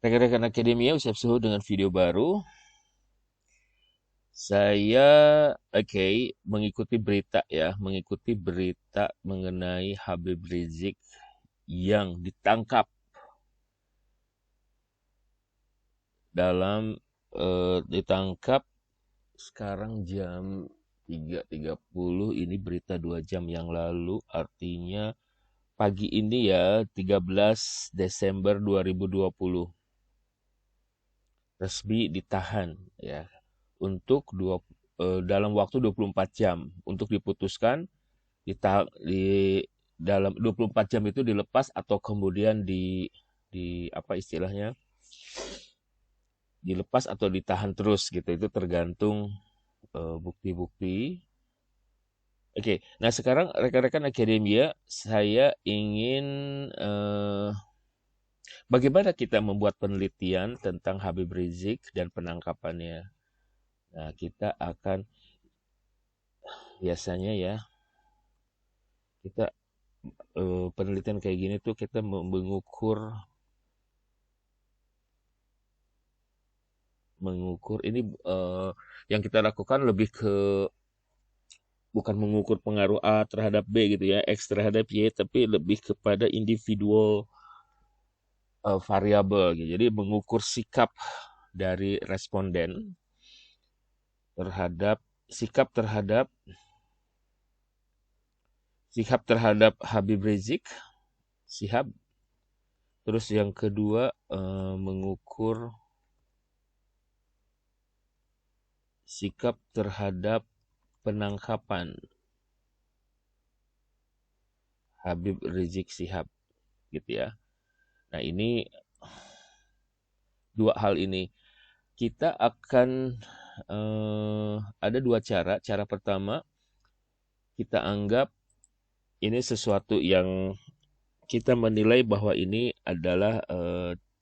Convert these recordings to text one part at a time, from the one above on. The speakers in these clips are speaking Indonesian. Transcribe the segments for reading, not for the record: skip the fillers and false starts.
Rekan-rekan Akademia Usap Suhu dengan video baru. Saya mengikuti berita ya, mengikuti berita mengenai Habib Rizik yang ditangkap sekarang jam 3.30, ini berita 2 jam yang lalu, artinya pagi ini ya, 13 Desember 2020 resmi ditahan ya dalam waktu 24 jam untuk diputuskan di dalam 24 jam itu dilepas atau kemudian di apa istilahnya, dilepas atau ditahan terus gitu. Itu tergantung bukti-bukti. Oke, nah sekarang rekan-rekan Akademia, saya ingin bagaimana kita membuat penelitian tentang Habib Rizik dan penangkapannya. Nah, kita akan biasanya ya, kita penelitian kayak gini tuh kita mengukur ini, yang kita lakukan lebih ke bukan mengukur pengaruh A terhadap B gitu ya, X terhadap Y, tapi lebih kepada individual variabel gitu. Jadi mengukur sikap dari responden terhadap sikap terhadap Habib Rizik Sihab. Terus yang kedua mengukur sikap terhadap penangkapan Habib Rizik Sihab gitu ya. Nah, ini dua hal ini kita akan ada dua cara. Cara pertama, kita anggap ini sesuatu yang kita menilai bahwa ini adalah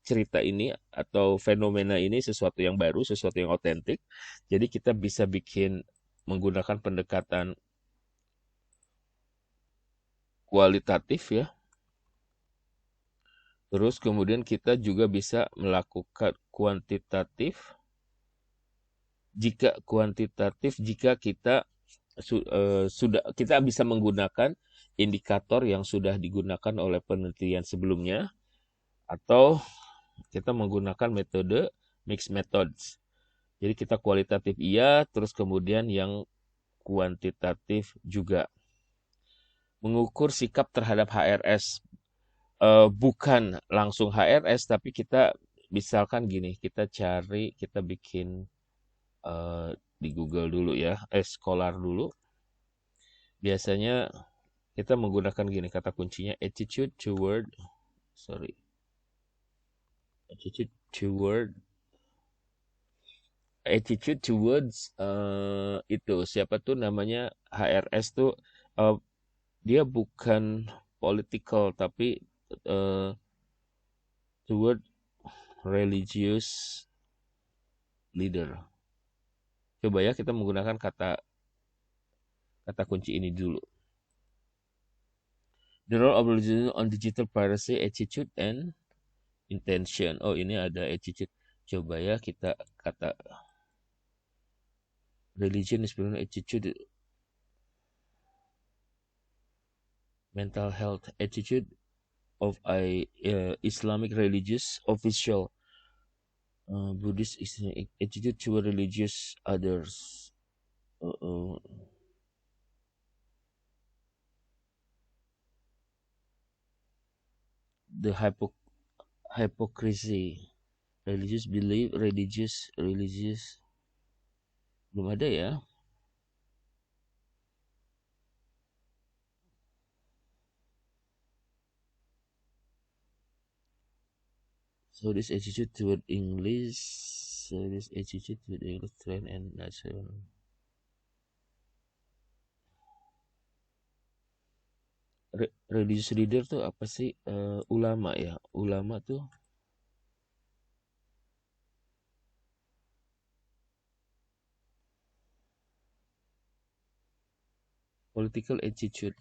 cerita ini atau fenomena ini sesuatu yang baru, sesuatu yang otentik. Jadi kita bisa menggunakan pendekatan kualitatif ya. Terus kemudian kita juga bisa melakukan kuantitatif. Jika kita sudah kita bisa menggunakan indikator yang sudah digunakan oleh penelitian sebelumnya, atau kita menggunakan metode mixed methods. Jadi kita kualitatif iya, terus kemudian yang kuantitatif juga. Mengukur sikap terhadap HRS, bukan langsung HRS, tapi kita misalkan gini, kita bikin di Google dulu ya, Scholar dulu. Biasanya kita menggunakan gini, kata kuncinya attitude towards itu siapa tuh namanya, HRS tuh, eh, dia bukan political tapi toward religious leader. Coba ya kita menggunakan kata kunci ini dulu. The role of religion on digital privacy, attitude and intention. Oh, ini ada attitude. Coba ya kita kata religion is attitude, mental health, attitude of Islamic religious official, Buddhist attitude toward religious others. The hypocrisy, religious belief, religious belum ada ya. So this attitude toward English, trend and national. Religious leader tuh apa sih? Ulama ya. Ulama tuh political attitude.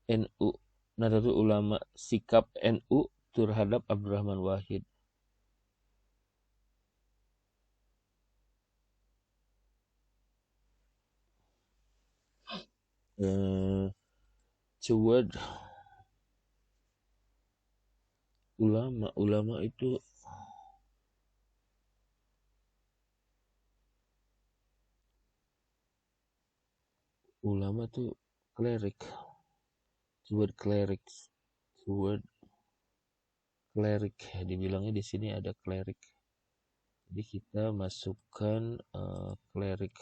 NU, Nahdlatul Ulama, sikap NU terhadap Abdurrahman Wahid. Toward ulama itu ulama tuh cleric, toward clerics, toward cleric, dibilangnya di sini ada cleric, jadi kita masukkan cleric.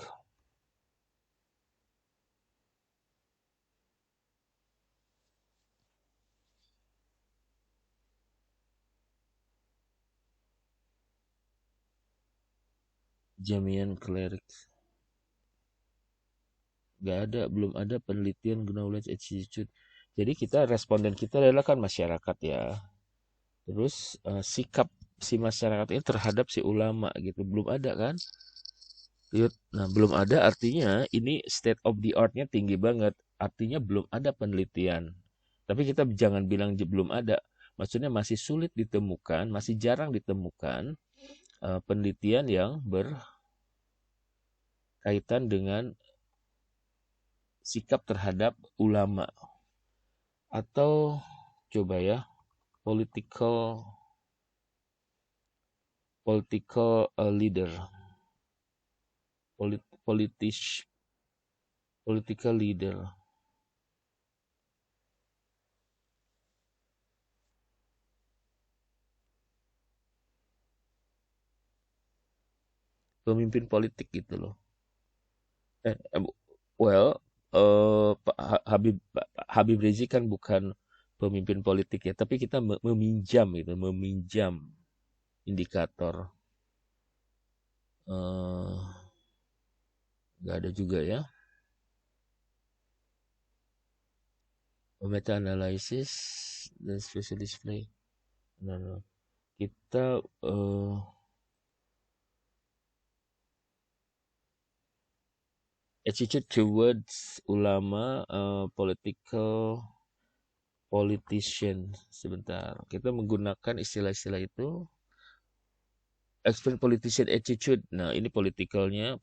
Jamian cleric. Belum ada penelitian knowledge attitude. Jadi responden kita adalah kan masyarakat ya. Terus sikap si masyarakat ini terhadap si ulama gitu belum ada kan? Nah, belum ada artinya ini state of the art-nya tinggi banget. Artinya belum ada penelitian. Tapi kita jangan bilang belum ada. Maksudnya masih sulit ditemukan, masih jarang ditemukan penelitian yang berkaitan dengan sikap terhadap ulama. Atau coba ya, political leader, political leader. Pemimpin politik gitu loh. Well, Habib Rizik kan bukan pemimpin politik ya, tapi kita meminjam indikator. Nggak ada juga ya. Meta analysis dan special display. No. Kita attitude towards ulama, politician. Sebentar, kita menggunakan istilah-istilah itu. Explain politician attitude. Nah, ini politikalnya,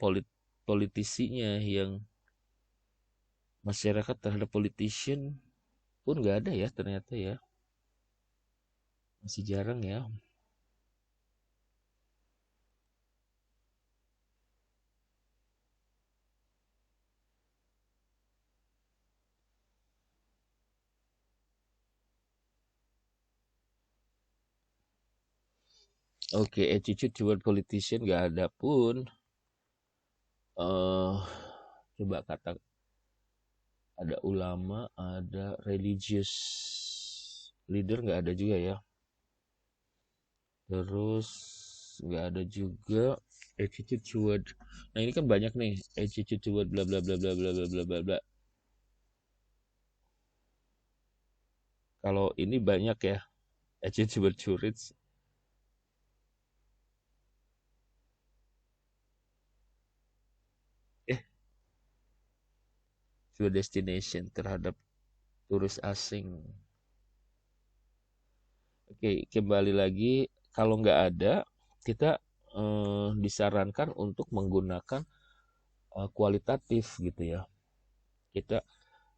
politisinya yang masyarakat terhadap politician pun nggak ada ya ternyata ya. Masih jarang ya. Oke, attitude toward politician nggak ada pun. Coba kata ada ulama, ada religious leader nggak ada juga ya. Terus nggak ada juga attitude toward. Nah ini kan banyak nih attitude toward bla bla bla bla bla bla bla bla bla. Kalau ini banyak ya attitude toward tourists. To destination terhadap turis asing. Oke, kembali lagi kalau nggak ada, kita disarankan untuk menggunakan kualitatif gitu ya. Kita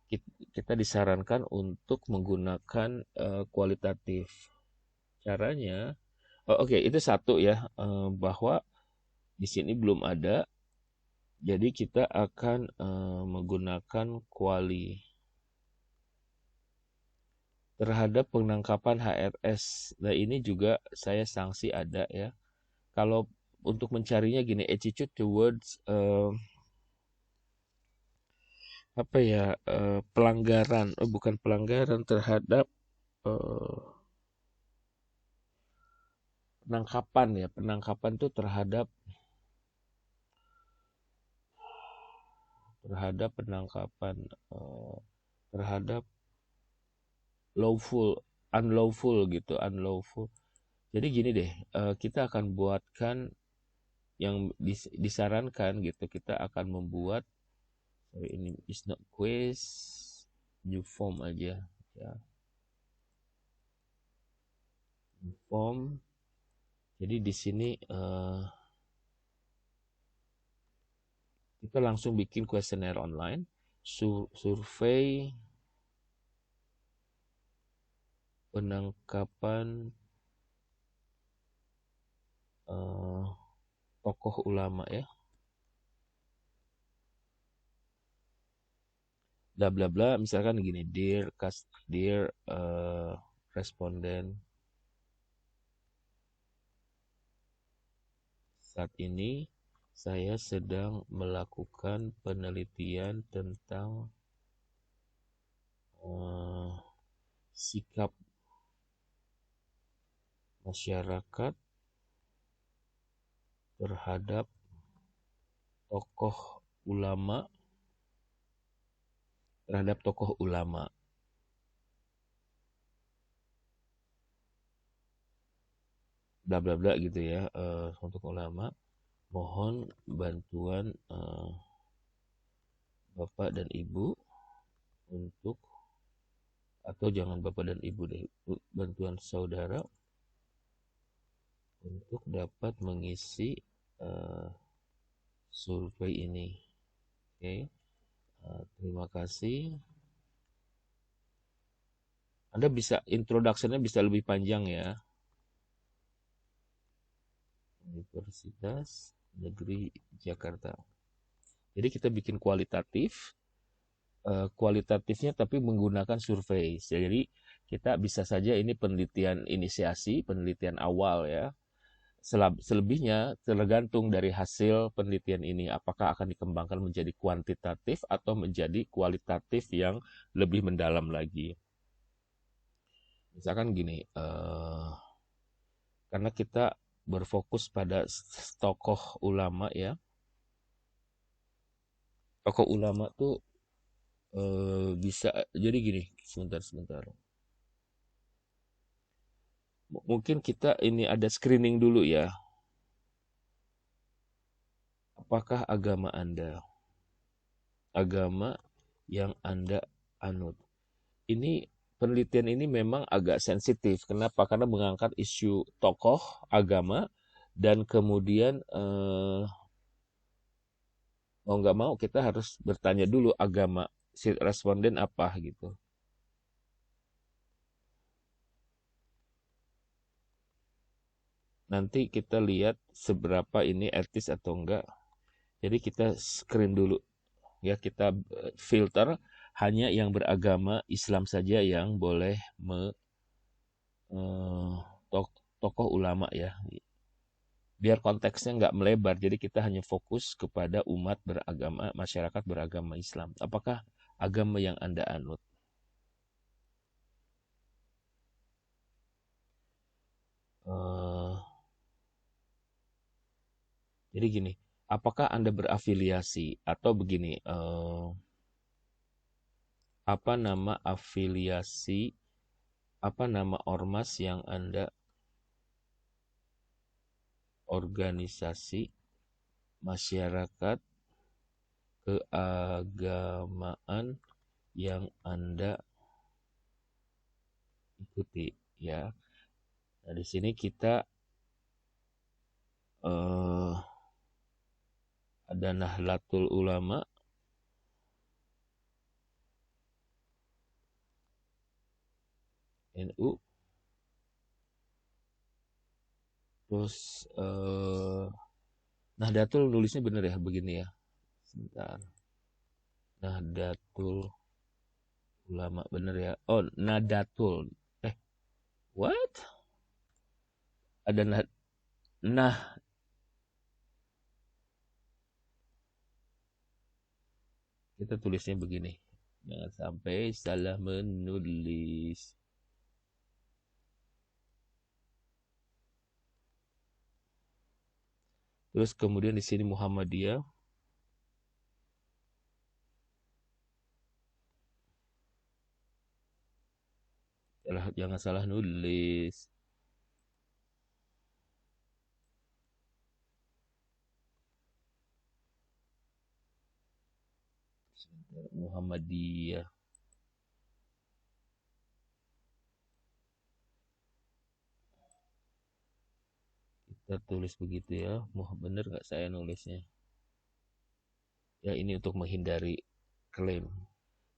kita disarankan untuk menggunakan kualitatif. Caranya, oke, itu satu ya, bahwa di sini belum ada, jadi kita akan menggunakan kuali terhadap penangkapan HRS. Nah ini juga saya sanksi ada ya. Kalau untuk mencarinya gini, attitude towards apa ya, pelanggaran, bukan pelanggaran terhadap penangkapan ya, penangkapan itu terhadap penangkapan terhadap unlawful gitu, unlawful. Jadi gini deh, kita akan buatkan yang disarankan gitu, kita akan membuat, sorry ini is not quiz, new form aja ya, new form. Jadi di sini kita langsung bikin kuesioner online, survei penangkapan tokoh ulama ya, bla bla bla. Misalkan gini, dear responden, saat ini saya sedang melakukan penelitian tentang sikap masyarakat terhadap tokoh ulama, bla bla bla gitu ya, untuk ulama. Mohon bantuan Bapak dan Ibu untuk, atau jangan Bapak dan Ibu deh, bantuan saudara untuk dapat mengisi survei ini. Oke, terima kasih. Anda bisa, introduction-nya bisa lebih panjang ya. Universitas Negeri Jakarta. Jadi kita bikin kualitatifnya tapi menggunakan survei. Jadi kita bisa saja ini penelitian inisiasi, penelitian awal ya. Selebihnya tergantung dari hasil penelitian ini, apakah akan dikembangkan menjadi kuantitatif atau menjadi kualitatif yang lebih mendalam lagi. Misalkan gini, karena kita berfokus pada tokoh ulama ya. Tokoh ulama tuh bisa jadi gini, sebentar. Mungkin kita ini ada screening dulu ya. Apakah agama Anda? Agama yang Anda anut. Ini penelitian ini memang agak sensitif. Kenapa? Karena mengangkat isu tokoh agama dan kemudian mau nggak mau kita harus bertanya dulu agama si responden apa gitu. Nanti kita lihat seberapa ini etis atau enggak. Jadi kita screen dulu ya, kita filter hanya yang beragama Islam saja yang boleh tokoh ulama ya. Biar konteksnya nggak melebar, jadi kita hanya fokus kepada umat beragama, masyarakat beragama Islam. Apakah agama yang Anda anut? Jadi gini, apakah Anda berafiliasi atau begini, apa nama afiliasi, apa nama ormas yang Anda, organisasi masyarakat keagamaan yang Anda ikuti ya. Nah, di sini kita ada Nahdlatul Ulama, NU, terus Nahdlatul nulisnya bener ya, begini ya, sebentar, Nahdlatul Ulama bener ya, oh Nadatul, what, ada nah kita tulisnya begini, jangan sampai salah menulis. Terus kemudian di sini Muhammadiyah. Jangan salah nulis. Muhammadiyah. Kita tulis begitu ya. Bener nggak saya nulisnya? Ya ini untuk menghindari klaim.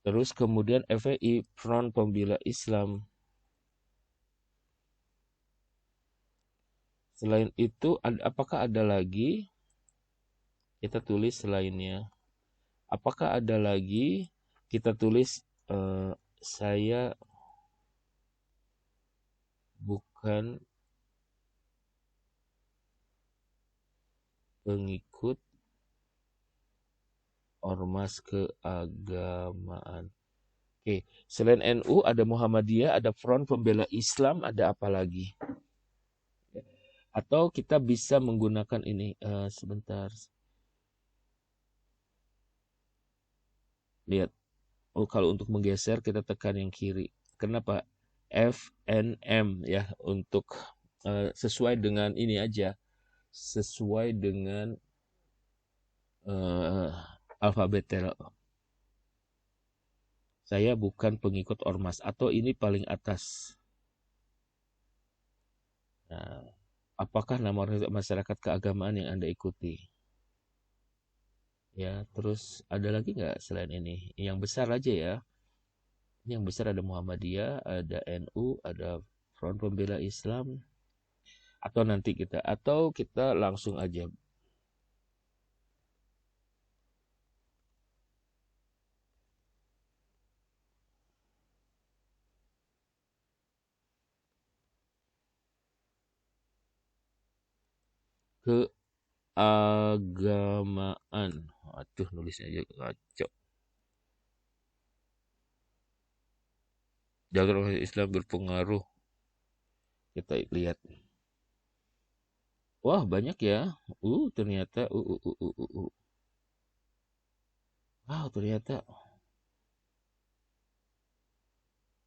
Terus kemudian FPI, Front Pembela Islam. Selain itu, apakah ada lagi? Kita tulis selainnya. Apakah ada lagi? Kita tulis saya bukan pengikut ormas keagamaan. Oke, selain NU ada Muhammadiyah, ada Front Pembela Islam, ada apa lagi? Atau kita bisa menggunakan ini sebentar. Lihat. Oh, kalau untuk menggeser kita tekan yang kiri. Kenapa? FNM ya untuk sesuai dengan ini aja. Sesuai dengan alfabet. Saya bukan pengikut ormas atau ini paling atas. Nah, apakah nama masyarakat keagamaan yang Anda ikuti? Ya, terus ada lagi nggak selain ini? Yang besar aja ya. Ini yang besar ada Muhammadiyah, ada NU, ada Front Pembela Islam. Atau kita langsung aja keagamaan. Aduh, nulisnya aja kacau. Jalur Islam berpengaruh. Kita lihat. Wah, banyak ya. Ternyata. Wow, ternyata.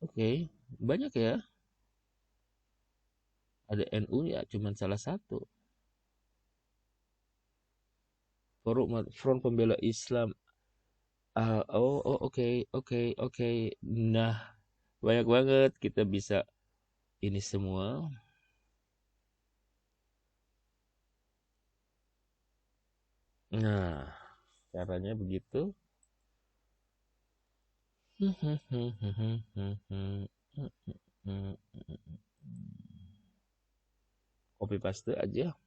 Oke, banyak ya. Ada NU ya, cuman salah satu. Front Pembela Islam. Oke. Nah, banyak banget kita bisa ini semua. Nah, caranya begitu. Copy paste aja.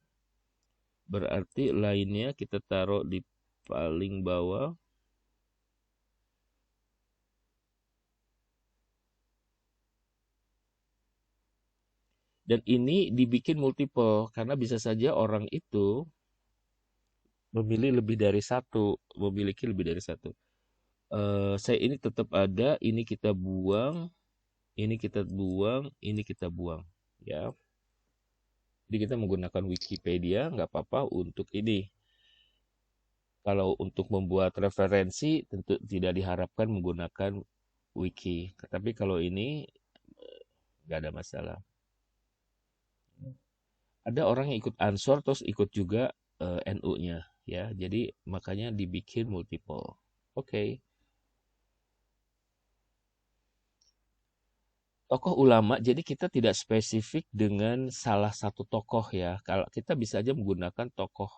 Berarti lainnya kita taruh di paling bawah. Dan ini dibikin multiple karena bisa saja orang itu memilih lebih dari satu, memiliki lebih dari satu. Saya ini tetap ada, ini kita buang, ini kita buang, ini kita buang, ya. Jadi kita menggunakan Wikipedia nggak apa-apa untuk ini. Kalau untuk membuat referensi tentu tidak diharapkan menggunakan wiki. Tapi kalau ini nggak ada masalah. Ada orang yang ikut Ansor terus ikut juga NU-nya, ya. Jadi makanya dibikin multiple. Oke. Tokoh ulama, jadi kita tidak spesifik dengan salah satu tokoh ya. Kalau kita bisa aja menggunakan tokoh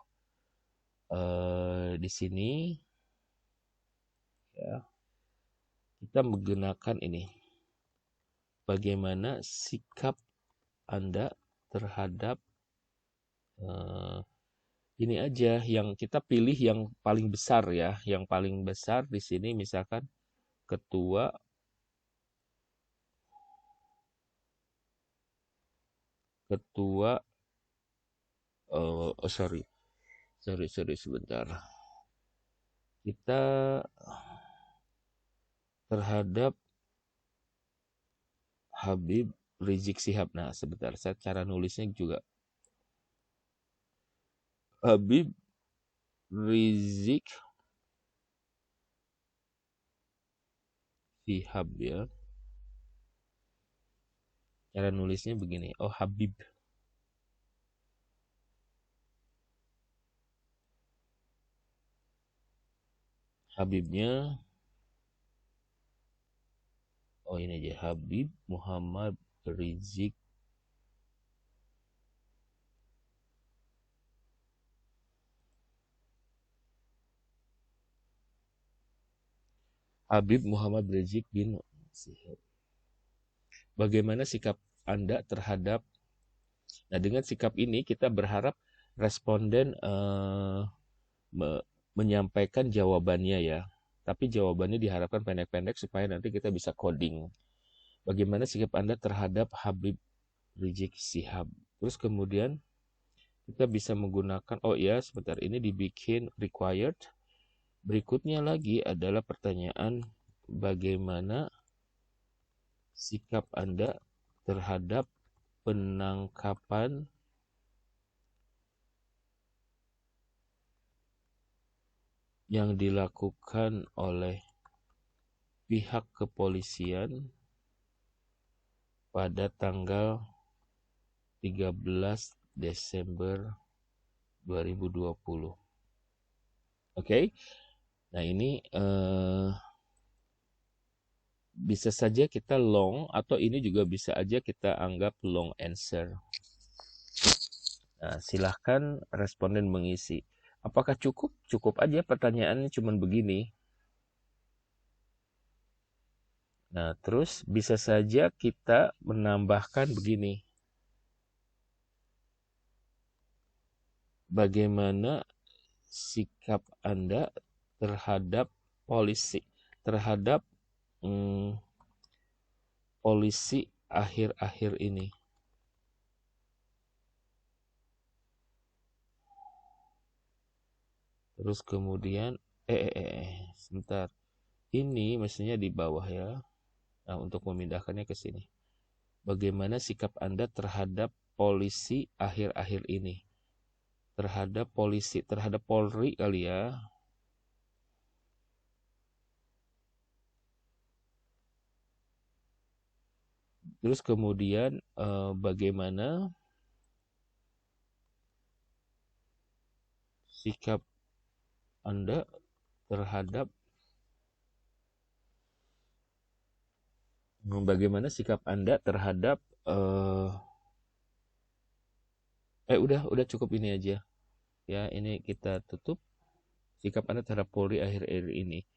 di sini, ya. Kita menggunakan ini. Bagaimana sikap Anda terhadap ini aja yang kita pilih yang paling besar ya, yang paling besar di sini misalkan ketua sorry sebentar. Kita terhadap Habib Rizik Sihab. Nah, sebentar, saya cara nulisnya juga Habib Rizik Sihab ya. Cara nulisnya begini. Oh, Habib. Habibnya oh ini aja Habib Muhammad Rizik Habib Muhammad Rizik bin Syihab. Bagaimana sikap Anda terhadap, nah dengan sikap ini kita berharap responden menyampaikan jawabannya ya. Tapi jawabannya diharapkan pendek-pendek supaya nanti kita bisa coding. Bagaimana sikap Anda terhadap Habib Rizik Syihab. Terus kemudian kita bisa menggunakan, oh ya sebentar, ini dibikin required. Berikutnya lagi adalah pertanyaan, bagaimana sikap Anda terhadap penangkapan yang dilakukan oleh pihak kepolisian pada tanggal 13 Desember 2020. Oke. Nah, ini bisa saja kita long, atau ini juga bisa aja kita anggap long answer. Nah, silahkan responden mengisi. Apakah cukup? Cukup aja, pertanyaannya cuma begini. Nah, terus bisa saja kita menambahkan begini. Bagaimana sikap Anda terhadap polisi, terhadap polisi akhir-akhir ini? Terus kemudian, sebentar. Ini mestinya di bawah ya. Nah, untuk memindahkannya ke sini. Bagaimana sikap Anda terhadap polisi akhir-akhir ini? Terhadap polisi, terhadap Polri kali ya. Terus kemudian bagaimana sikap Anda terhadap udah cukup ini aja. Ya, ini kita tutup. Sikap Anda terhadap Polri akhir-akhir ini.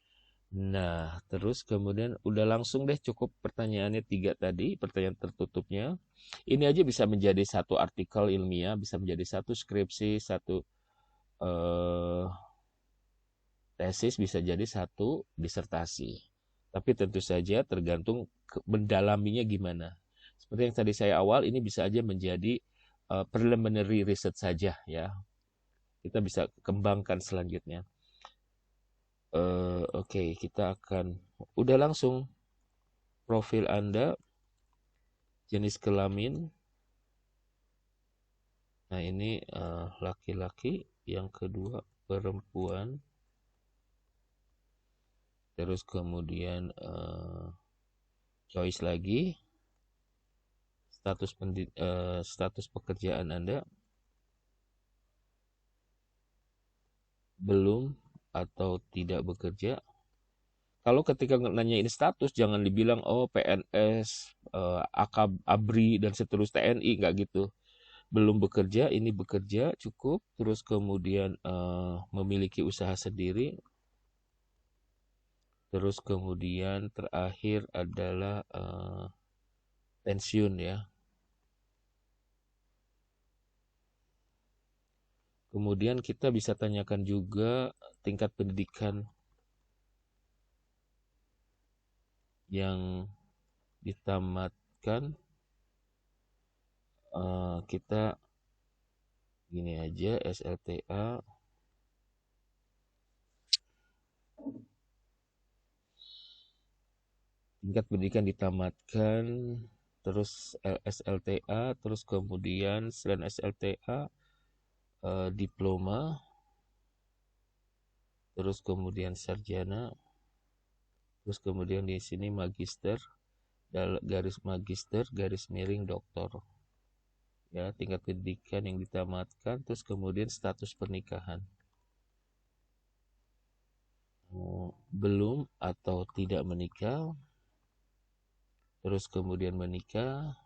Nah, terus kemudian udah langsung deh, cukup pertanyaannya 3 tadi, pertanyaan tertutupnya. Ini aja bisa menjadi satu artikel ilmiah, bisa menjadi satu skripsi, satu tesis, bisa jadi satu disertasi. Tapi tentu saja tergantung mendalaminya gimana. Seperti yang tadi saya awal, ini bisa aja menjadi preliminary research saja ya. Kita bisa kembangkan selanjutnya. Oke, kita akan udah langsung profil Anda, jenis kelamin. Nah, ini laki-laki, yang kedua perempuan. Terus kemudian choice lagi, status pekerjaan Anda, belum atau tidak bekerja. Kalau ketika nanyain status, jangan dibilang oh PNS, ABRI dan seterusnya, TNI, nggak gitu. Belum bekerja, ini bekerja cukup. Terus kemudian memiliki usaha sendiri. Terus kemudian terakhir adalah pensiun ya. Kemudian kita bisa tanyakan juga tingkat pendidikan yang ditamatkan. Kita gini aja, SLTA. Tingkat pendidikan ditamatkan, terus SLTA, terus kemudian selain SLTA diploma, terus kemudian sarjana, terus kemudian di sini magister, garis magister, garis miring doktor. Ya, tingkat pendidikan yang ditamatkan, terus kemudian status pernikahan. Belum atau tidak menikah, terus kemudian menikah,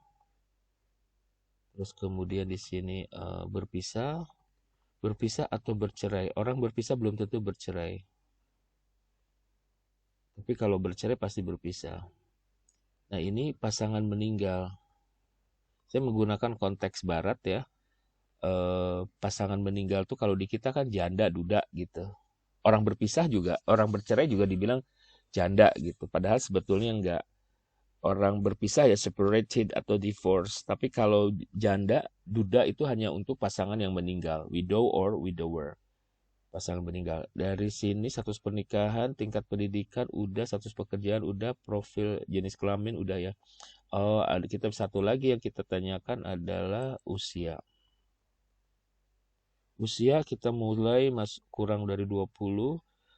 terus kemudian di sini berpisah atau bercerai. Orang berpisah belum tentu bercerai. Tapi kalau bercerai pasti berpisah. Nah, ini pasangan meninggal. Saya menggunakan konteks barat ya. Pasangan meninggal tuh kalau di kita kan janda, duda gitu. Orang berpisah juga, orang bercerai juga dibilang janda gitu. Padahal sebetulnya enggak. Orang berpisah ya separated atau divorce. Tapi kalau janda, duda itu hanya untuk pasangan yang meninggal. Widow or widower. Pasangan meninggal. Dari sini status pernikahan, tingkat pendidikan udah, status pekerjaan udah, profil jenis kelamin udah ya. Oh, ada kita satu lagi yang kita tanyakan adalah usia. Usia kita mulai kurang dari 20.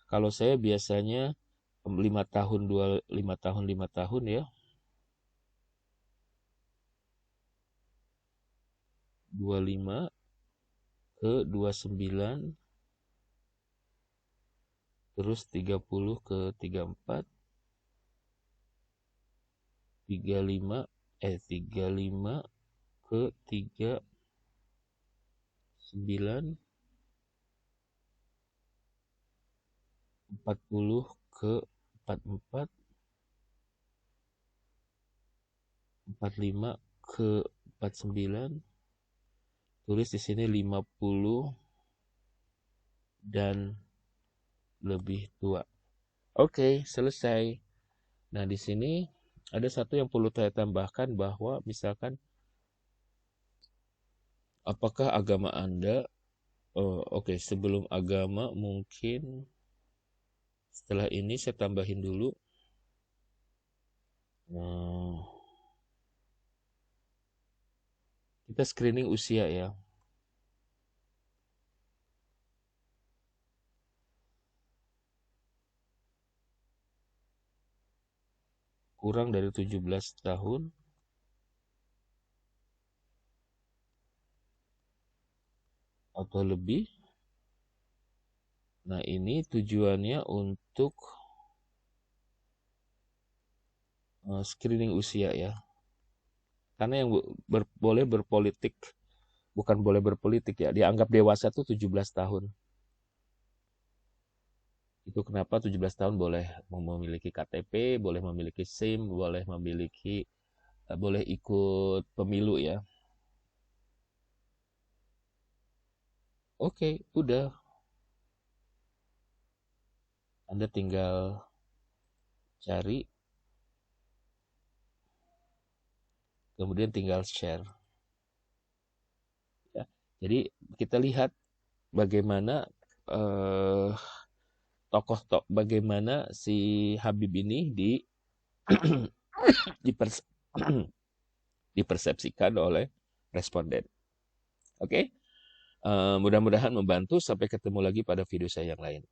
Kalau saya biasanya 5 tahun 5 tahun ya. 25 ke 29 terus 30 ke 34 35 35 ke 39 40 ke 44 45 ke 49 tulis di sini 50 dan lebih tua. Oke, selesai. Nah, di sini ada satu yang perlu saya tambahkan bahwa misalkan apakah agama Anda oke, sebelum agama mungkin setelah ini saya tambahin dulu kita screening usia ya. Kurang dari 17 tahun atau lebih. Nah, ini tujuannya untuk screening usia ya. Karena yang boleh berpolitik, bukan boleh berpolitik ya, dianggap dewasa tuh 17 tahun. Itu kenapa 17 tahun boleh memiliki KTP, boleh memiliki SIM, boleh ikut pemilu ya. Oke, udah. Anda tinggal cari, kemudian tinggal share. Ya. Jadi kita lihat bagaimana bagaimana si Habib ini dipersepsikan oleh responden. Oke, mudah-mudahan membantu. Sampai ketemu lagi pada video saya yang lain.